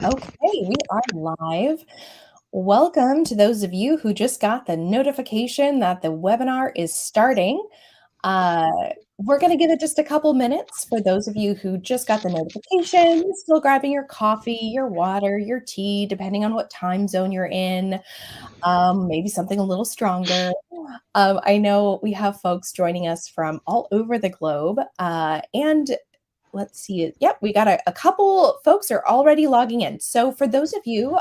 Okay, we are live. Welcome to those of you who just got the notification that the webinar is starting. Uh, we're going to give it just a couple minutes for those of you who just got the notification, still grabbing your coffee, your water, your tea, depending on what time zone you're in, maybe something a little stronger. I know we have folks joining us from all over the globe, and let's see. Yep, we got a couple folks are already logging in. So for those of you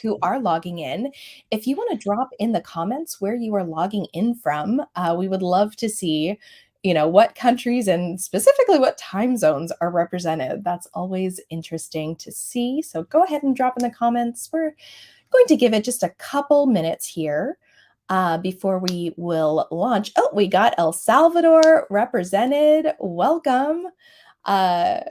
who are logging in, if you want to drop in the comments where you are logging in from, we would love to see, what countries and specifically what time zones are represented. That's always interesting to see. So go ahead and drop in the comments. We're going to give it just a couple minutes here. Before we will launch. Oh, we got El Salvador represented. Welcome. Uh,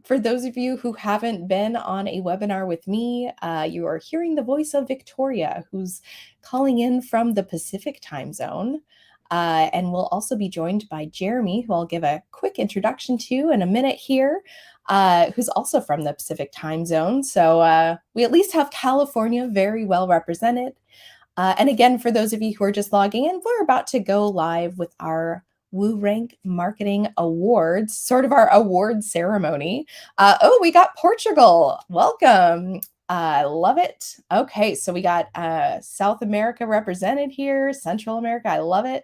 for those of you who haven't been on a webinar with me, you are hearing the voice of Victoria, who's calling in from the Pacific time zone. And we'll also be joined by Jeremy, who I'll give a quick introduction to in a minute here, who's also from the Pacific time zone. So we at least have California very well represented. And again, for those of you who are just logging in, we're about to go live with our WooRank Marketing Awards, sort of our award ceremony. Oh, we got Portugal. Welcome. I love it. Okay, so we got South America represented here, Central America. I love it.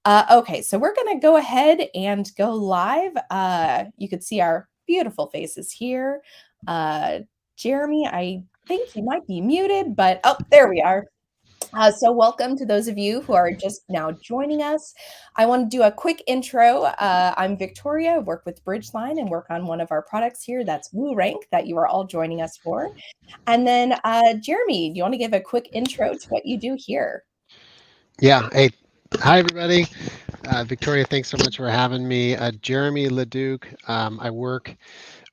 Okay, so we're going to go ahead and go live. You could see our beautiful faces here. Jeremy, I think you might be muted, but oh, there we are. So welcome to those of you who are just now joining us. I want to do a quick intro. I'm Victoria, I work with Bridgeline and work on one of our products here. That's WooRank that you are all joining us for. And then Jeremy, do you want to give a quick intro to what you do here? Yeah. Hey, hi, everybody. Victoria, thanks so much for having me. Jeremy Leduc. I work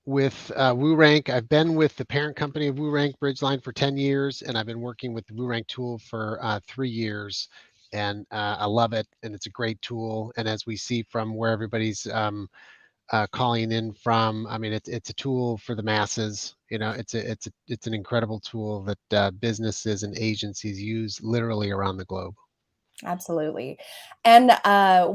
with WooRank. I've been with the parent company of WooRank, Bridgeline, for 10 years, and I've been working with the WooRank tool for 3 years. And I love it, and it's a great tool. And as we see from where everybody's calling in from, I mean, it's a tool for the masses. It's an incredible tool that businesses and agencies use literally around the globe. Absolutely. And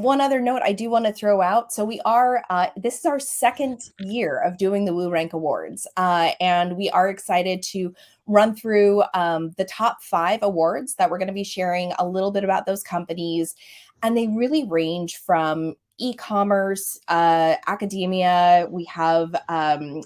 one other note I do want to throw out. So we are, this is our second year of doing the WooRank Awards. And we are excited to run through the top 5 awards that we're going to be sharing a little bit about those companies. And they really range from e-commerce, academia, we have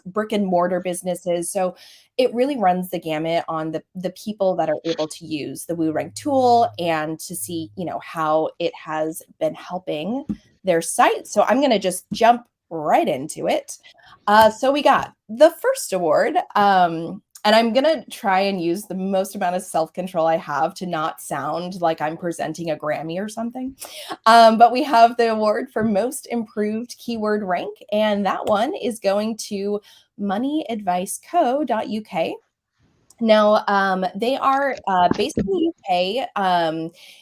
brick and mortar businesses. So it really runs the gamut on the people that are able to use the WooRank tool and to see, how it has been helping their site. So I'm going to just jump right into it. So we got the first award. And I'm going to try and use the most amount of self-control I have to not sound like I'm presenting a Grammy or something. But we have the award for most improved keyword rank. And that one is going to moneyadviceco.uk. Now, they are based in the UK.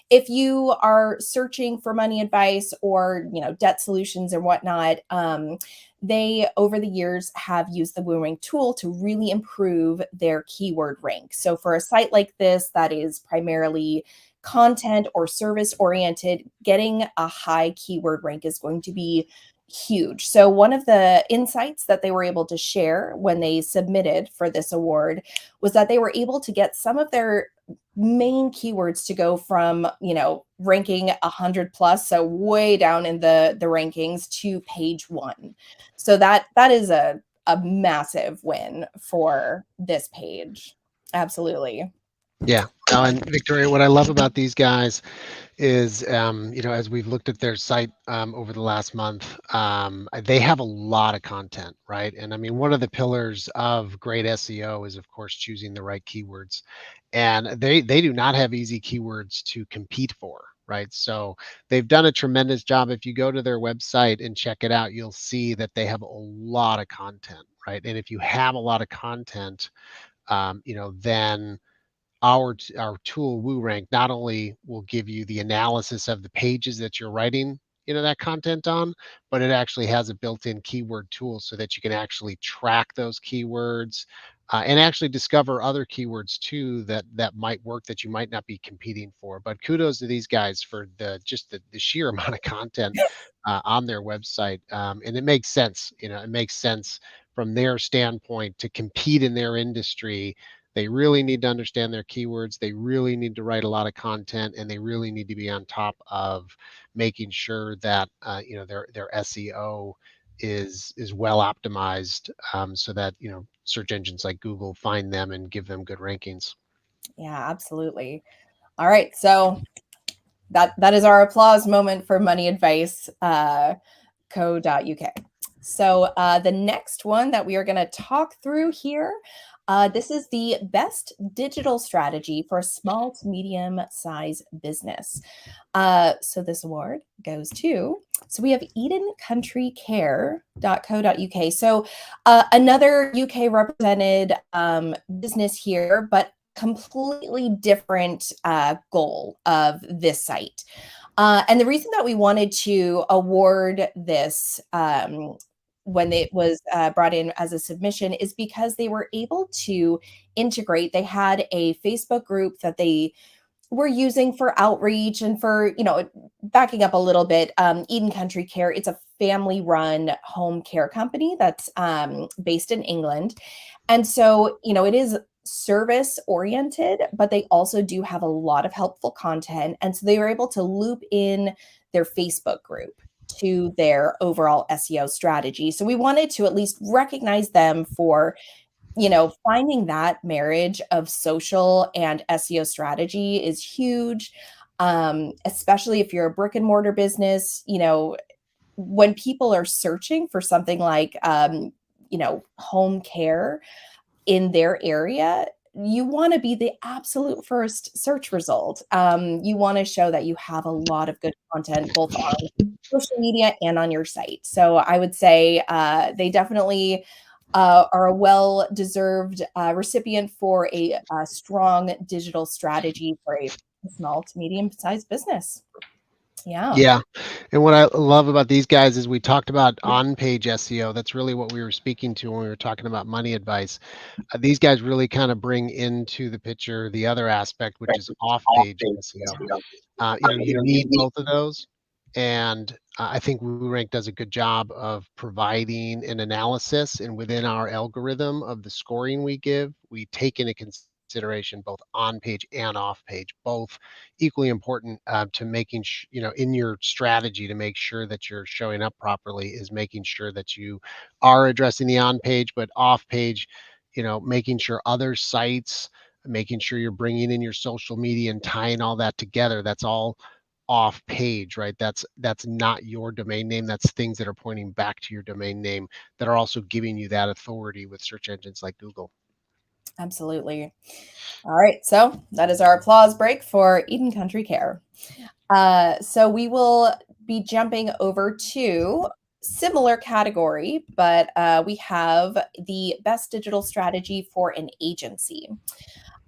If you are searching for money advice or, debt solutions or whatnot, they, over the years, have used the WooRank tool to really improve their keyword rank. So for a site like this that is primarily content or service oriented, getting a high keyword rank is going to be huge. So one of the insights that they were able to share when they submitted for this award was that they were able to get some of their main keywords to go from, ranking 100 plus, so way down in the rankings, to page 1. So that is a massive win for this page. Absolutely. Yeah. And Victoria, what I love about these guys is, as we've looked at their site over the last month, they have a lot of content, right? And I mean, one of the pillars of great SEO is, of course, choosing the right keywords. And they do not have easy keywords to compete for, right? So they've done a tremendous job. If you go to their website and check it out, you'll see that they have a lot of content, right? And if you have a lot of content, then our tool WooRank not only will give you the analysis of the pages that you're writing, that content on, but it actually has a built-in keyword tool so that you can actually track those keywords, and actually discover other keywords too that might work that you might not be competing for. But kudos to these guys for the sheer amount of content on their website, and it makes sense. It makes sense from their standpoint to compete in their industry. They really need to understand their keywords. They really need to write a lot of content, and they really need to be on top of making sure that their SEO is well optimized, so that search engines like Google find them and give them good rankings. Yeah, absolutely. All right, so that is our applause moment for money advice. Co.uk. So the next one that we are going to talk through here, this is the best digital strategy for a small to medium size business. So this award goes to, so we have EdenCountryCare.co.uk. So another UK represented business here, but completely different goal of this site. And the reason that we wanted to award this when it was brought in as a submission is because they were able to integrate. They had a Facebook group that they were using for outreach and for, backing up a little bit, Eden Country Care, it's a family run home care company that's based in England. And so, it is service oriented, but they also do have a lot of helpful content. And so they were able to loop in their Facebook group to their overall SEO strategy. So we wanted to at least recognize them for finding that marriage of social and SEO strategy is huge, especially if you're a brick and mortar business. When people are searching for something like, home care in their area, you want to be the absolute first search result. You want to show that you have a lot of good content, both on social media and on your site. So I would say they definitely are a well-deserved recipient for a strong digital strategy for a small to medium-sized business. Yeah. Yeah. And what I love about these guys is we talked about on-page SEO. That's really what we were speaking to when we were talking about money advice. These guys really kind of bring into the picture the other aspect, which is off-page SEO. You need both of those. And I think WooRank does a good job of providing an analysis. And within our algorithm of the scoring we give, we take into consideration both on page and off page, both equally important to making in your strategy to make sure that you're showing up properly is making sure that you are addressing the on page, but off page, making sure other sites, making sure you're bringing in your social media and tying all that together. That's all off page, right? That's not your domain name. That's things that are pointing back to your domain name that are also giving you that authority with search engines like Google. Absolutely. All right, so that is our applause break for Eden Country Care. So we will be jumping over to similar category, but we have the best digital strategy for an agency.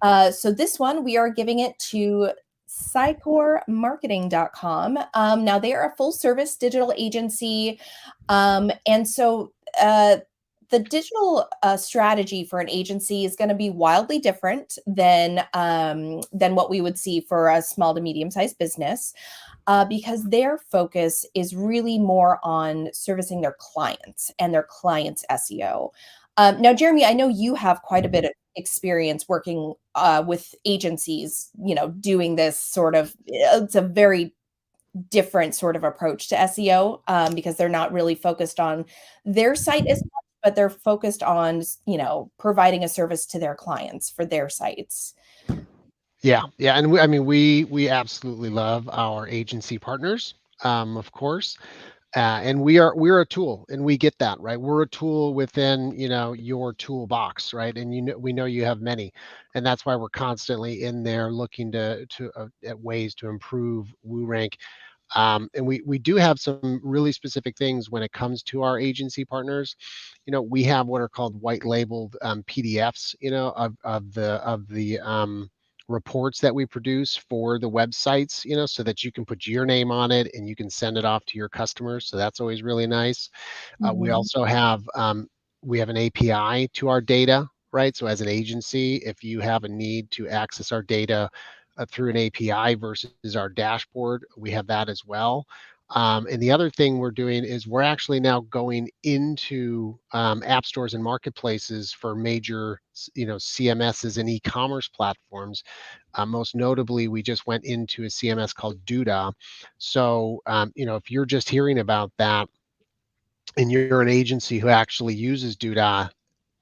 So this one, we are giving it to psychormarketing.com. Now they are a full service digital agency. And so the digital strategy for an agency is going to be wildly different than what we would see for a small to medium sized business. Because their focus is really more on servicing their clients and their clients' SEO. Now, Jeremy, I know you have quite a bit of experience working with agencies, doing this sort of, it's a very different sort of approach to SEO because they're not really focused on their site as much, but they're focused on, providing a service to their clients for their sites. Yeah, yeah, and we absolutely love our agency partners, of course, and we're a tool, and we get that, right? We're a tool within your toolbox, right? And we know you have many, and that's why we're constantly in there looking to at ways to improve WooRank. And we do have some really specific things when it comes to our agency partners. We have what are called white labeled PDFs, of the reports that we produce for the websites, so that you can put your name on it and you can send it off to your customers. So that's always really nice. We Mhm. also have we have an API to our data, right? So as an agency, if you have a need to access our data through an API versus our dashboard, we have that as well. And the other thing we're doing is we're actually now going into app stores and marketplaces for major, CMSs and e-commerce platforms. Most notably, we just went into a CMS called Duda. So, if you're just hearing about that and you're an agency who actually uses Duda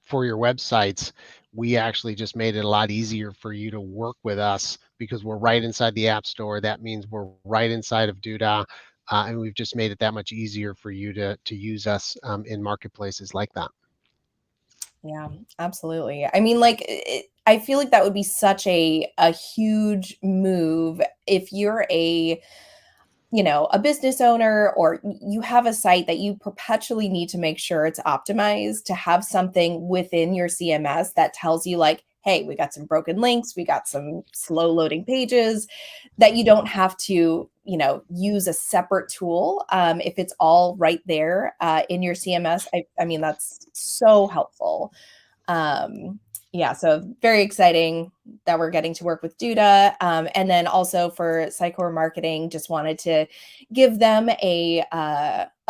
for your websites, we actually just made it a lot easier for you to work with us because we're right inside the App Store. That means we're right inside of Duda, and we've just made it that much easier for you to use us in marketplaces like that. Yeah, absolutely. I mean, like, I feel like that would be such a huge move if you're a business owner, or you have a site that you perpetually need to make sure it's optimized, to have something within your CMS that tells you, like, hey, we got some broken links, we got some slow loading pages, that you don't have to, use a separate tool. If it's all right there in your CMS, I mean, that's so helpful. um, yeah, so very exciting that we're getting to work with Duda. And then also for Sycor Marketing, just wanted to give them a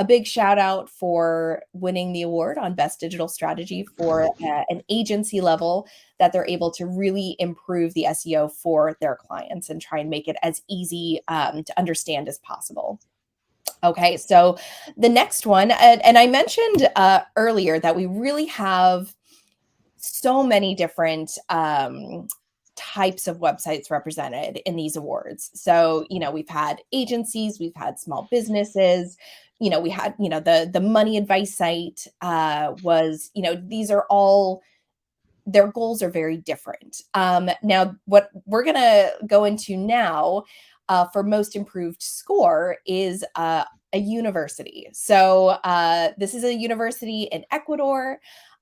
big shout out for winning the award on Best Digital Strategy for an agency level, that they're able to really improve the SEO for their clients and try and make it as easy to understand as possible. Okay, so the next one, and I mentioned earlier that we really have so many different types of websites represented in these awards. So, we've had agencies, we've had small businesses, we had, the money advice site was, these are all, their goals are very different. Now, what we're going to go into now for most improved score is a university. So, this is a university in Ecuador.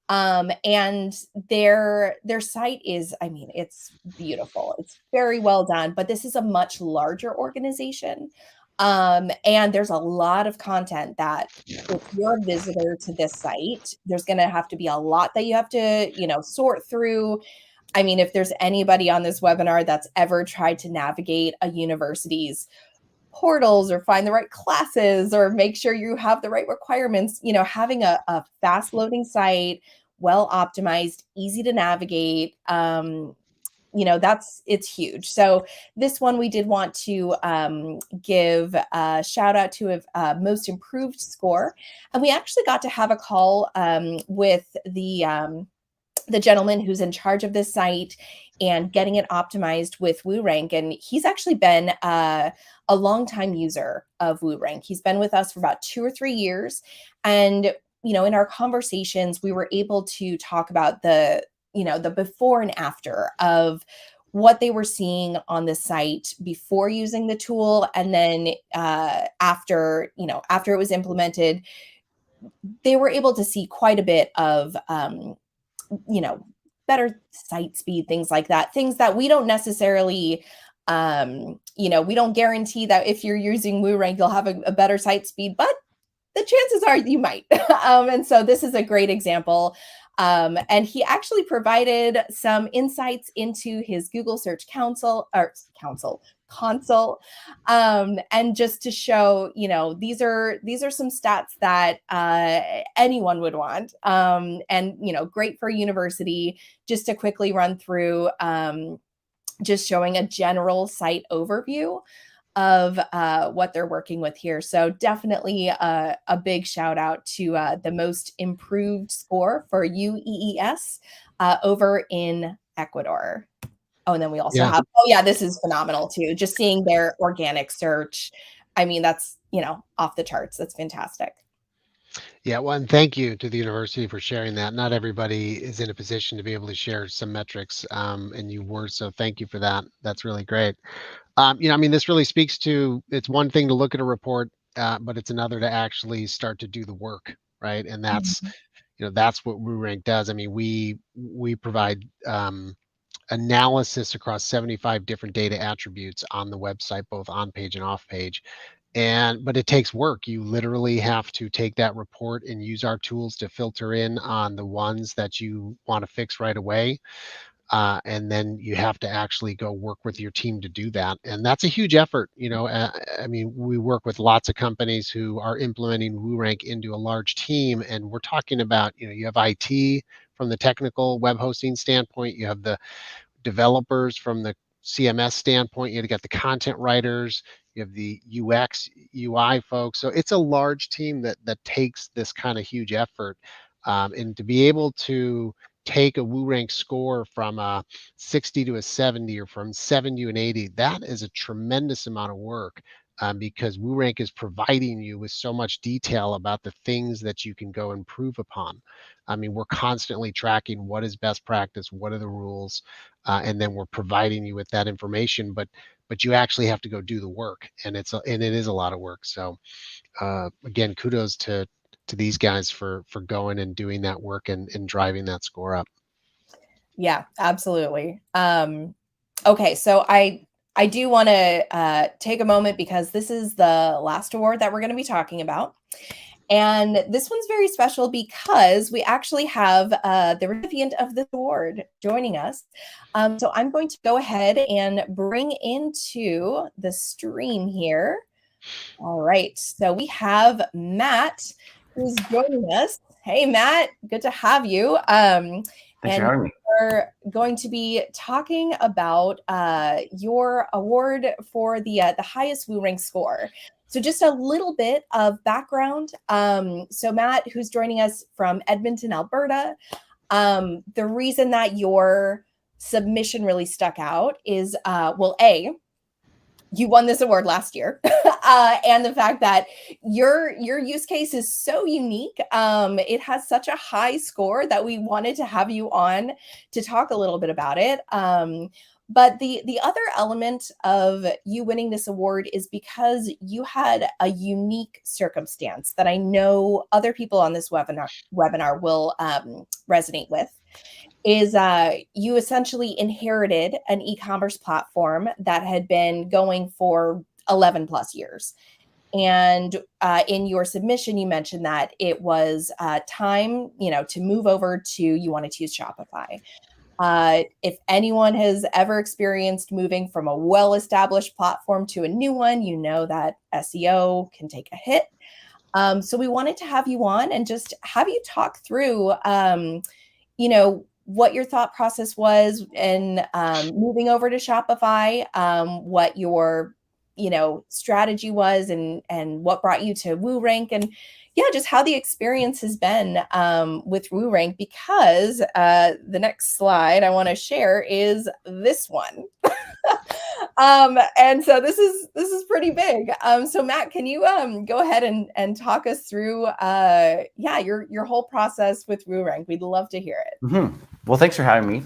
And their site is, I mean, it's beautiful. It's very well done, but this is a much larger organization. And there's a lot of content that, if you're a visitor to this site, there's going to have to be a lot that you have to, sort through. I mean, if there's anybody on this webinar that's ever tried to navigate a university's portals, or find the right classes, or make sure you have the right requirements, having a fast loading site, well optimized, easy to navigate, it's huge. So this one, we did want to give a shout out to a most improved score, and we actually got to have a call with the gentleman who's in charge of this site and getting it optimized with WooRank. And he's actually been a longtime user of WooRank. He's been with us for about 2 or 3 years. And, in our conversations, we were able to talk about the before and after of what they were seeing on the site before using the tool. And then after it was implemented, they were able to see quite a bit of you know, better site speed, things like that. Things that we don't necessarily, we don't guarantee that if you're using WooRank, you'll have a better site speed, but the chances are you might. And so this is a great example. And he actually provided some insights into his Google Search console, and just to show, these are some stats that anyone would want, and great for a university. Just to quickly run through, just showing a general site overview of what they're working with here. So definitely a big shout out to the most improved score for UEES over in Ecuador. Oh, and then we also Yeah. have, oh yeah, this is phenomenal too. Just seeing their organic search. I mean, that's, off the charts. That's fantastic. Yeah, well, and thank you to the university for sharing that. Not everybody is in a position to be able to share some metrics, and you were, so thank you for that. That's really great. I mean, this really speaks to, it's one thing to look at a report, but it's another to actually start to do the work, right? And that's, Mhm. that's what WooRank does. I mean, we provide analysis across 75 different data attributes on the website, both on page and off page. But it takes work. You literally have to take that report and use our tools to filter in on the ones that you want to fix right away. And then you have to actually go work with your team to do that, and that's a huge effort. I mean, we work with lots of companies who are implementing WooRank into a large team, and we're talking about, you have IT from the technical web hosting standpoint, you have the developers from the CMS standpoint, you got the content writers, you have the UX, UI folks. So it's a large team that takes this kind of huge effort. And to be able to take a WooRank score from a 60 to a 70 or from 70 to an 80, that is a tremendous amount of work. Because WooRank is providing you with so much detail about the things that you can go improve upon. I mean, we're constantly tracking what is best practice, what are the rules, and then we're providing you with that information. But you actually have to go do the work, and it is a lot of work. So again, kudos to these guys for going and doing that work and driving that score up. Yeah, absolutely. Okay, so I do want to take a moment because this is the last award that we're going to be talking about. And this one's very special because we actually have the recipient of this award joining us. So I'm going to go ahead and bring into the stream here. All right. So we have Matt who's joining us. Hey, Matt, good to have you. Thanks for And having me. we're going to be talking about your award for the highest WooRank score. So just a little bit of background. So Matt, who's joining us from Edmonton, Alberta, the reason that your submission really stuck out is, well, you won this award last year, and the fact that your use case is so unique. It has such a high score that we wanted to have you on to talk a little bit about it. But the other element of you winning this award is because you had a unique circumstance that I know other people on this webinar will resonate with. Is you essentially inherited an e-commerce platform that had been going for 11 plus years. And in your submission, you mentioned that it was time, to move over to, you wanted to use Shopify. If anyone has ever experienced moving from a well-established platform to a new one, you know that SEO can take a hit. So we wanted to have you on and just have you talk through, what your thought process was in moving over to Shopify, what your, strategy was, and what brought you to WooRank, and yeah, just how the experience has been with WooRank, because the next slide I want to share is this one. And so this is pretty big. So Matt, can you go ahead and talk us through your whole process with WooRank? We'd love to hear it. Mm-hmm. Well, thanks for having me.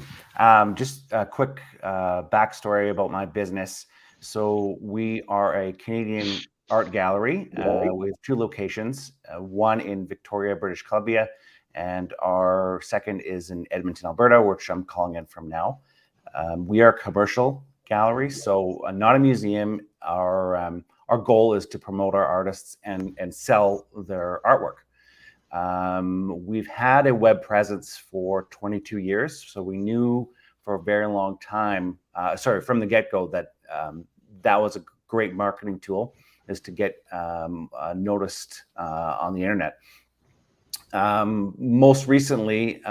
Just a quick backstory about my business. So we are a Canadian art gallery with 2 locations, one in Victoria, British Columbia, and our second is in Edmonton, Alberta, which I'm calling in from now. We are a commercial gallery, so not a museum. Our goal is to promote our artists and sell their artwork. We've had a web presence for 22 years, so we knew for a very long time, from the get-go, that that was a great marketing tool, is to get noticed on the internet. Most recently,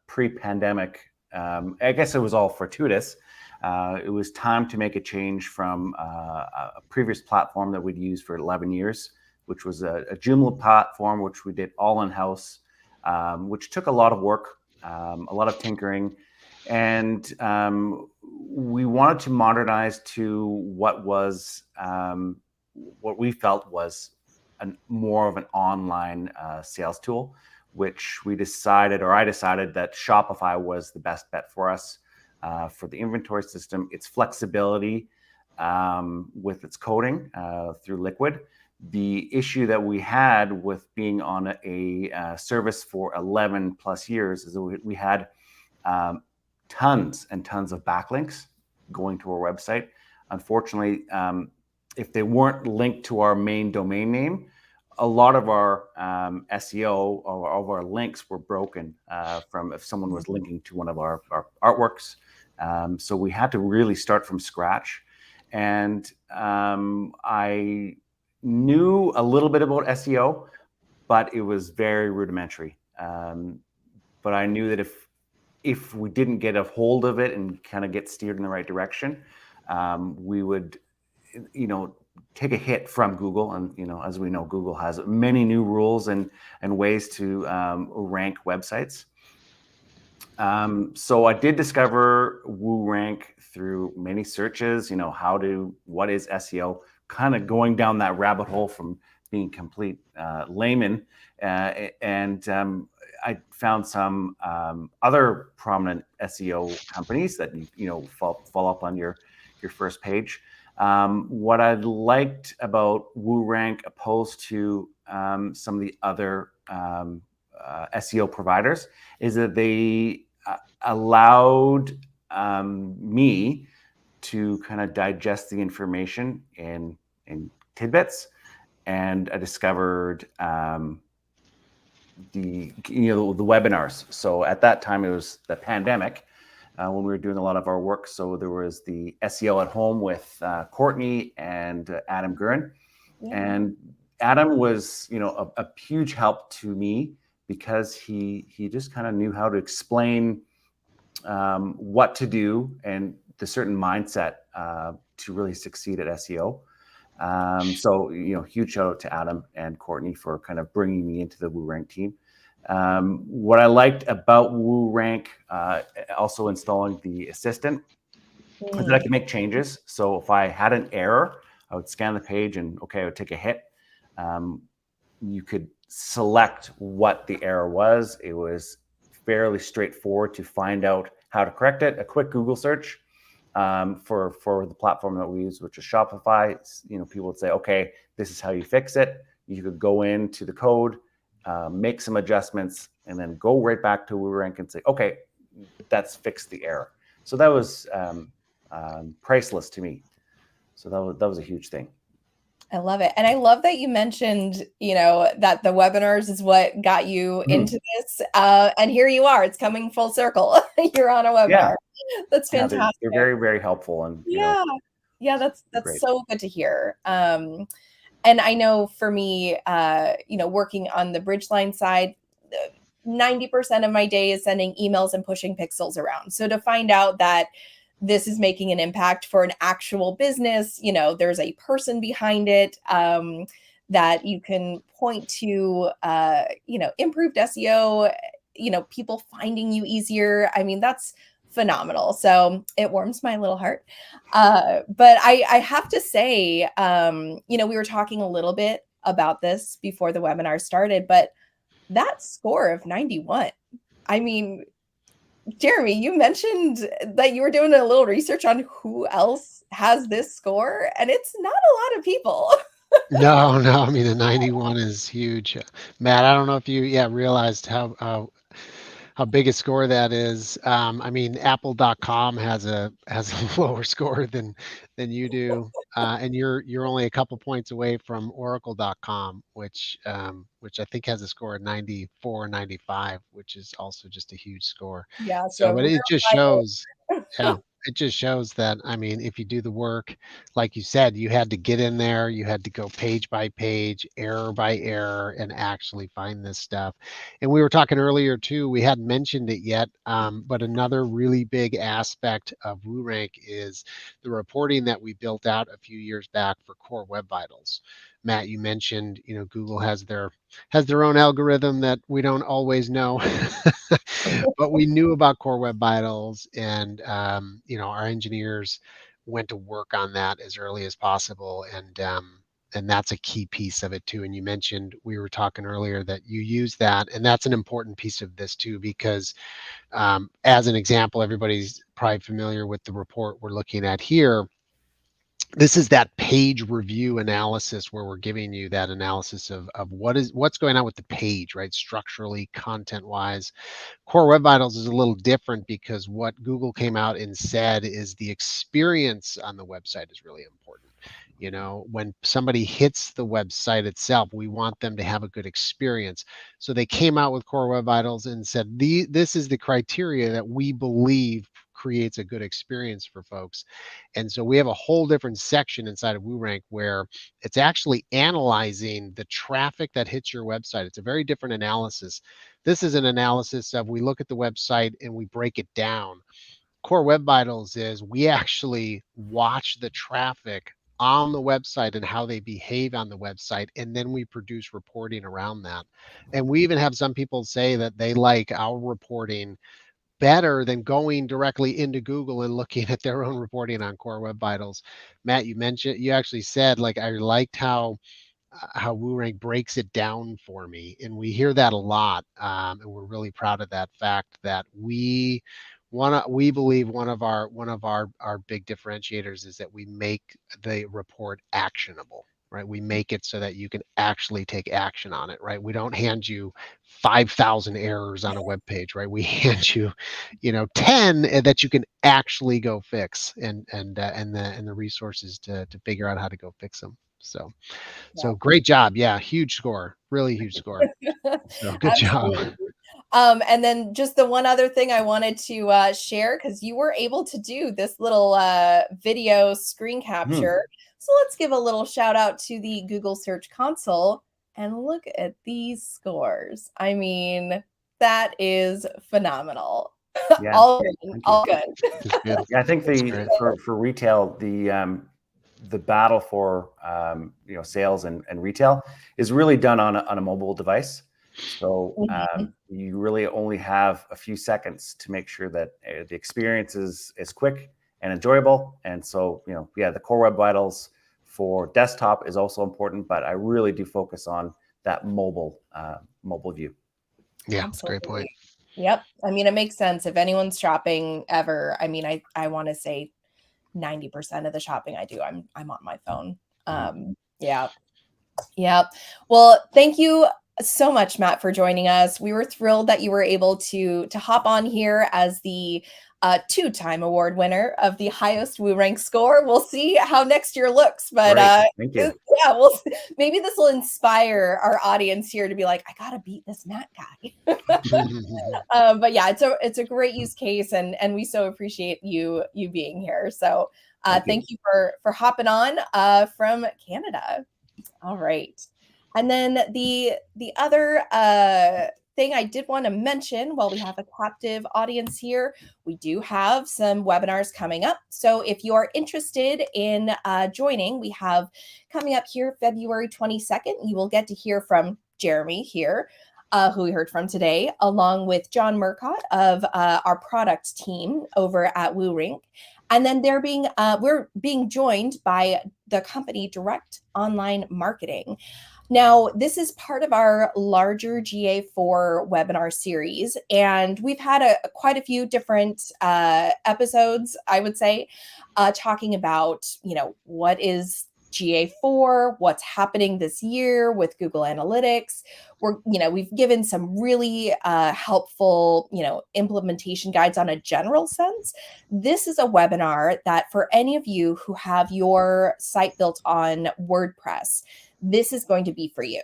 pre-pandemic, I guess it was all fortuitous. It was time to make a change from a previous platform that we'd used for 11 years, which was a Joomla platform, which we did all in-house, which took a lot of work, a lot of tinkering. And we wanted to modernize to what was, what we felt was more of an online sales tool, which I decided that Shopify was the best bet for us for the inventory system, its flexibility with its coding through Liquid. The issue that we had with being on a service for 11 plus years is that we had tons and tons of backlinks going to our website. Unfortunately, if they weren't linked to our main domain name, a lot of our SEO or of our links were broken from if someone was linking to one of our artworks. So we had to really start from scratch. And I knew a little bit about SEO, but it was very rudimentary. But I knew that if we didn't get a hold of it and kind of get steered in the right direction, we would, take a hit from Google. And, as we know, Google has many new rules and ways to rank websites. So I did discover WooRank through many searches, what is SEO, kind of going down that rabbit hole from being complete layman. And I found some other prominent SEO companies that, follow up on your first page. What I liked about WooRank opposed to some of the other SEO providers is that they allowed me to kind of digest the information in tidbits, and I discovered the webinars. So at that time, it was the pandemic when we were doing a lot of our work. So there was the SEO at Home with Courtney and Adam Gurin. Yeah. And Adam was, a huge help to me because he just kind of knew how to explain what to do and the certain mindset to really succeed at SEO. So, huge shout out to Adam and Courtney for kind of bringing me into the WooRank team. What I liked about WooRank, also installing the assistant, is that I could make changes. So if I had an error, I would scan the page and I would take a hit. You could select what the error was. It was fairly straightforward to find out how to correct it. A quick Google search for the platform that we use, which is Shopify. People would say, okay, this is how you fix it. You could go into the code, make some adjustments, and then go right back to WooRank and say, okay, that's fixed the error. So that was priceless to me. So that was a huge thing. I love it. And I love that you mentioned, that the webinars is what got you into this. And here you are. It's coming full circle. You're on a webinar. Yeah. That's fantastic. They're very, very helpful. And yeah, that's great. So good to hear. And I know for me, working on the Bridgeline side, 90% of my day is sending emails and pushing pixels around. So to find out that this is making an impact for an actual business, there's a person behind it, that you can point to, improved SEO, people finding you easier. I mean, that's phenomenal. So it warms my little heart. But I have to say, we were talking a little bit about this before the webinar started, but that score of 91, I mean, Jeremy, you mentioned that you were doing a little research on who else has this score, and it's not a lot of people. No. I mean, the 91 is huge. Matt, I don't know if you realized how big a score that is. I mean, Apple.com has a lower score than you do, and you're only a couple points away from Oracle.com, which I think has a score of 94, 95, which is also just a huge score. Yeah. So, but it just shows, it just shows that, I mean, if you do the work, like you said, you had to get in there, you had to go page by page, error by error, and actually find this stuff. And we were talking earlier too, we hadn't mentioned it yet, but another really big aspect of WooRank is the reporting that we built out a few years back for Core Web Vitals. Matt, you mentioned, Google has their own algorithm that we don't always know, but we knew about Core Web Vitals, and our engineers went to work on that as early as possible, and that's a key piece of it too. And you mentioned, we were talking earlier, that you use that, and that's an important piece of this too, because as an example, everybody's probably familiar with the report we're looking at here. this is that page review analysis where we're giving you that analysis of what's going on with the page, right? Structurally, content wise. Core Web Vitals is a little different because what Google came out and said is the experience on the website is really important. You know, when somebody hits the website itself, we want them to have a good experience. So they came out with Core Web Vitals and said, this is the criteria that we believe creates a good experience for folks. And so we have a whole different section inside of WooRank where it's actually analyzing the traffic that hits your website. It's a very different analysis. This is an analysis of we look at the website and we break it down. Core Web Vitals is we actually watch the traffic on the website and how they behave on the website, and then we produce reporting around that. And we even have some people say that they like our reporting better than going directly into Google and looking at their own reporting on Core Web Vitals. Matt, you actually said, like, I liked how WooRank breaks it down for me, and we hear that a lot, and we're really proud of that fact that we believe one of our big differentiators is that we make the report actionable, right? We make it so that you can actually take action on it, right? We don't hand you 5,000 errors on a web page, right? We hand you, 10 that you can actually go fix, and the resources to figure out how to go fix them. So great job. Yeah, huge score. Really huge score. So good job. Absolutely. And then just the one other thing I wanted to share, because you were able to do this little video screen capture. So let's give a little shout out to the Google Search Console and look at these scores. I mean, that is phenomenal. Yeah. All good. All good. It's good. Yeah, I think for retail, the battle for sales and retail is really done on a mobile device. So you really only have a few seconds to make sure that the experience is quick and enjoyable. And so the Core Web Vitals for desktop is also important, but I really do focus on that mobile view. Yeah, Absolutely. that's a great point. Yep. I mean, it makes sense. If anyone's shopping ever, I mean, I want to say 90% of the shopping I do, I'm on my phone. Yeah. Yeah. Well, thank you so much, Matt, for joining us. We were thrilled that you were able to hop on here as the two-time award winner of the highest WooRank score. We'll see how next year looks, but Thank you. yeah, maybe this will inspire our audience here to be like, I gotta beat this Matt guy. But yeah, it's a great use case, and we so appreciate you being here. So thank you for hopping on from Canada. All right. And then the other thing I did want to mention, while we have a captive audience here, we do have some webinars coming up. So if you are interested in joining, we have coming up here February 22nd. You will get to hear from Jeremy here, who we heard from today, along with John Murcott of our product team over at WooRank. And then we're being joined by the company Direct Online Marketing. Now, this is part of our larger GA4 webinar series, and we've had quite a few different episodes, I would say, talking about, what is GA4, what's happening this year with Google Analytics. We've given some really helpful, implementation guides on a general sense. This is a webinar that for any of you who have your site built on WordPress, this is going to be for you.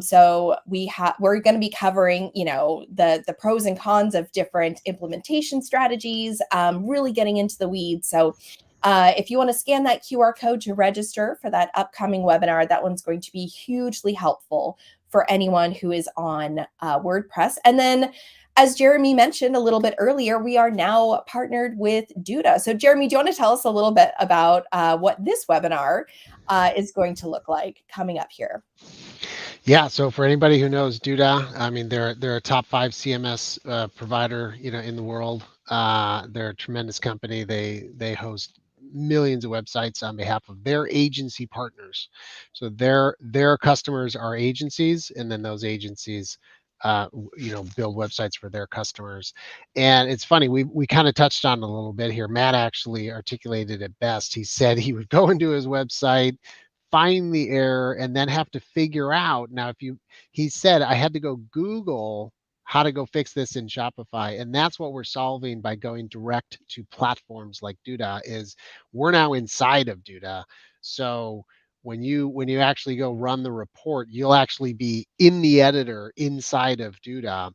So we're going to be covering, the pros and cons of different implementation strategies, really getting into the weeds. So if you want to scan that QR code to register for that upcoming webinar, that one's going to be hugely helpful for anyone who is on WordPress. And then, as Jeremy mentioned a little bit earlier, we are now partnered with Duda. So Jeremy, do you want to tell us a little bit about what this webinar is going to look like coming up here? Yeah, so for anybody who knows Duda, I mean, they're a top 5 CMS provider, in the world. They're a tremendous company. They host millions of websites on behalf of their agency partners. So their customers are agencies, and then those agencies build websites for their customers. And it's funny, we kind of touched on it a little bit here. Matt actually articulated it best. He said he would go into his website, find the error, and then have to figure out. Now, he said, I had to go Google how to go fix this in Shopify. And that's what we're solving by going direct to platforms like Duda. Is we're now inside of Duda. So when you actually go run the report, you'll actually be in the editor inside of Duda,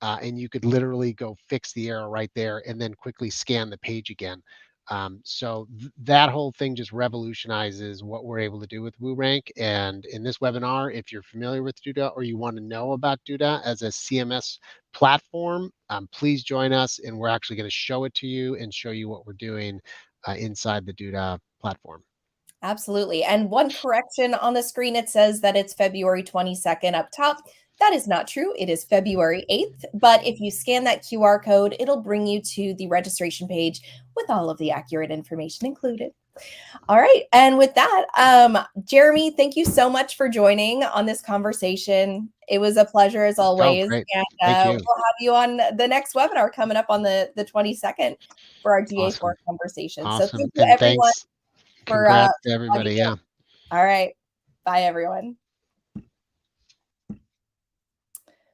and you could literally go fix the error right there and then quickly scan the page again. So that whole thing just revolutionizes what we're able to do with WooRank. And in this webinar, if you're familiar with Duda or you want to know about Duda as a CMS platform, please join us, and we're actually going to show it to you and show you what we're doing inside the Duda platform. Absolutely. And one correction on the screen, it says that it's February 22nd up top. That is not true. It is February 8th. But if you scan that QR code, it'll bring you to the registration page with all of the accurate information included. All right. And with that, Jeremy, thank you so much for joining on this conversation. It was a pleasure as always. Oh, great. And Thank you. we'll have you on the next webinar coming up on the 22nd for our GA4 Awesome. conversation. Awesome. So thank you, And everyone. thanks. Congrats to everybody. Yeah. All right. Bye, everyone.